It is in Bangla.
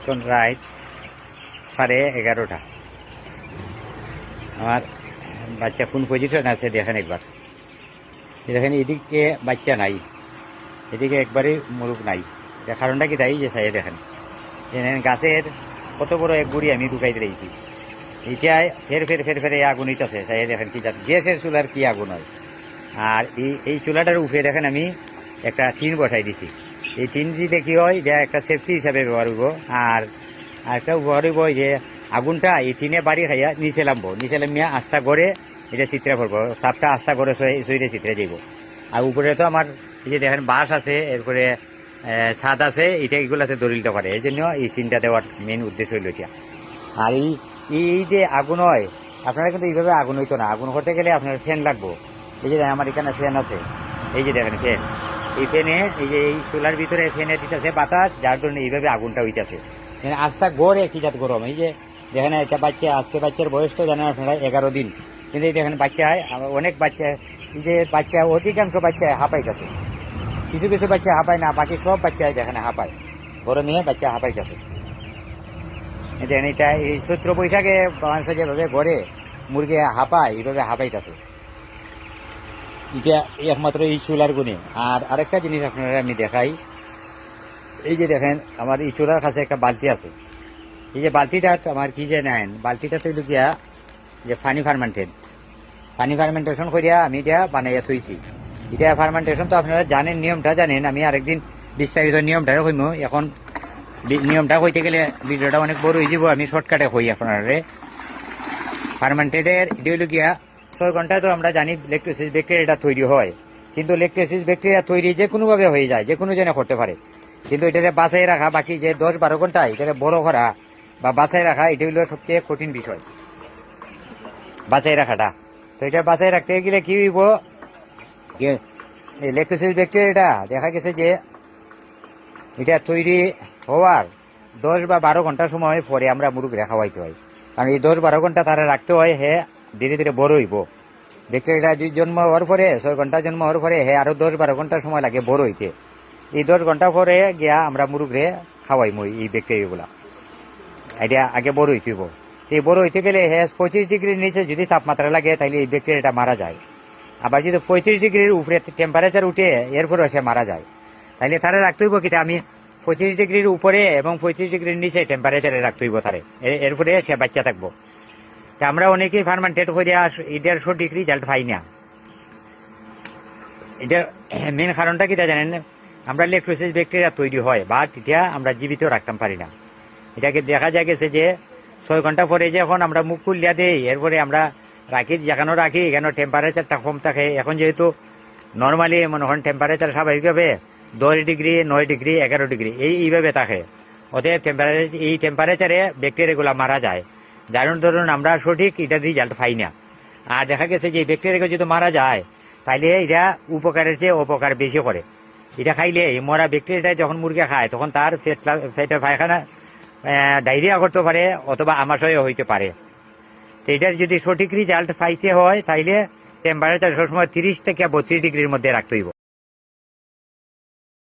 এখন রাত 11:30। আমার বাচ্চা কোন পজিশন আছে দেখেন একবার। দেখেন এদিকে বাচ্চা নাই, এদিকে একবারে মুরুখ নাই। এটা কারণটা কি তাই যে চাই দেখেন গাছের কত বড় এক গুড়ি আমি ঢুকাই দিয়েছি। এটাই ফের ফের ফের ফের আগুন হইতেছে, চাই দেখেন কি গ্যাসের চুলার কি আগুন হয়। আর এই চুলাটার উপরে দেখেন আমি একটা টিন বসাই দিছি। এই টিন দিতে কি হয় যে একটা সেফটি হিসাবে ব্যবহার হইব। আর একটা ব্যবহার হইব যে আগুনটা এই টিনে বাড়ি খাইয়া নিচে নামিয়া আস্তা করে এটা চিত্রে পড়বো, সাপটা আস্তা করে সইরে চিত্রে যাইব। আর উপরে তো আমার এই যে দেখেন বাঁশ আছে, এরপরে ছাদ আছে, এটা এগুলাতে দলিলতে পারে। এই জন্য এই টিনটা দেওয়ার মেন উদ্দেশ্য হইল এটা। আর এই যে আগুন হয়, আপনারা কিন্তু এইভাবে আগুন হইতো না। আগুন করতে গেলে আপনার ফ্যান লাগবো। এই যে আমার এখানে ফ্যান আছে, এই যে দেখেন ফ্যান। এই ফ্যানে এই যে এই চুলার ভিতরে ফ্যানে দিতেছে বাতাস, যার জন্য এইভাবে আগুনটা হইতেছে। আস্তা গড়ে কি জাত গরম। এই যে দেখেন একটা বাচ্চা, আজকে বাচ্চার বয়স তো জানেন আপনারা 11 দিন, কিন্তু এই দেখেন বাচ্চা অনেক বাচ্চা, এই যে বাচ্চা অধিকাংশ বাচ্চা হাঁপাইতেছে। কিছু কিছু বাচ্চা হাঁপায় না, বাকি সব বাচ্চাই দেখেন হাঁপায়। গরমে বাচ্চা হাঁপাইতেছে। দেখেন এটা এই চৈত্র বৈশাখে মানুষের যেভাবে ঘরে মুরগি হাঁপায়, এইভাবে হাঁপাইতেছে। এটা একমাত্র এই চুলার গুণে। আর আরেকটা জিনিস আপনারা আমি দেখাই, এই যে দেখেন আমার এই চুলার কাছে একটা বালতি আছে। এই যে বালতিটা আমার কি যে নেন, বালতিটা তৈল গিয়া যে পানি ফার্মেন্টেশন করিয়া আমি এটা বানাইয়া থইছি। এটা ফার্মেন্টেশন তো আপনারা জানেন, নিয়মটা জানেন। আমি আরেকদিন বিস্তারিত নিয়মটা কইমু। এখন নিয়মটা কইতে গেলে ভিডিওটা অনেক বড় হয়ে যাব, আমি শর্টকাটে কই আপনারা। ফার্মেন্টেডের এটা হইল গিয়া 6 ঘন্টায় তো আমরা জানি ল্যাকটোসিস ব্যাকটেরিয়াটা তৈরি হয়, কিন্তু ল্যাকটোসিস ব্যাকটেরিয়া তৈরি যে কোনোভাবে হয়ে যায়, যে কোনো জনে করতে পারে। কিন্তু এটাকে বাঁচাই রাখা, বাকি যে 10-12 ঘন্টা এটাকে বড় করা বা বাঁচাই রাখা, এটা হইল সবচেয়ে কঠিন বিষয়, বাঁচাই রাখাটা। তো এটা বাঁচাই রাখতে গেলে কি হইব, ল্যাকটোসিস ব্যাকটেরিয়াটা দেখা গেছে যে এটা তৈরি হওয়ার 10 বা 12 ঘন্টা সময় পরে আমরা মুরগিরা খাওয়াইতে হয়। কারণ এই 10-12 ঘন্টা তারা রাখতে হয়, হে ধীরে ধীরে বড় হইব। ব্যাকটেরিয়াটা জন্ম হওয়ার পরে 6 ঘন্টা জন্ম হওয়ার পরে হে আরো 10-12 ঘন্টা সময় লাগে বড় হইতে। এই 10 ঘন্টা পরে গিয়া আমরা মুরগিরে খাওয়াইমু এই ব্যাকটেরিয়াগুলা। এটা আগে বড় হইতেইব। এই বড় হইতে গেলে হে 25 ডিগ্রির নিচে যদি তাপমাত্রা লাগে তাহলে এই ব্যাকটেরিয়াটা মারা যায়। আবার যদি 35 ডিগ্রির উপরে টেম্পারেচার উঠে এরপরে সে মারা যায়। তাহলে তারা রাখতে হইব কিনা, আমি 25 ডিগ্রির উপরে এবং 35 ডিগ্রির নিচে টেম্পারেচারে রাখতে হইব তারে, এরপরে সে বাচ্চা থাকবো। তা আমরা অনেকেই ফার্মেন্টেড করিয়া এটার সঠিক রেজাল্ট পাই না। এটার মেন কারণটা কি জানেন, আমরা ল্যাকটোসিস ব্যাকটেরিয়া তৈরি হয়, বাট এটা আমরা জীবিত রাখতে পারি না। এটাকে দেখা যায় গেছে যে 6 ঘন্টা পরে যখন আমরা মুখ খুলিয়া দেই, এরপরে আমরা রাখি, যেখানে রাখি এখানে টেম্পারেচারটা কম থাকে। এখন যেহেতু নর্মালি মনে হন টেম্পারেচার স্বাভাবিকভাবে 10 ডিগ্রি, 9 ডিগ্রি, 11 ডিগ্রি এইভাবে থাকে। অতএব এই টেম্পারেচারে ব্যাকটেরিয়াগুলো মারা যায়, যার ধরুন আমরা সঠিক এটার রেজাল্ট পাই না। আর দেখা গেছে যে ব্যাকটেরিয়াগুলো যদি মারা যায় তাইলে এটা উপকারের চেয়ে অপকার বেশি করে। এটা খাইলে মরা ব্যাকটেরিয়াটা যখন মুরগি খায় তখন তার পেটে পায়খানা ডায়রিয়া করতে পারে, অথবা আমাশয় হইতে পারে। তো এটার যদি সঠিক রেজাল্ট পাইতে হয় তাইলে টেম্পারেচার সবসময় 30 থেকে 32 ডিগ্রির মধ্যে রাখতে হইব।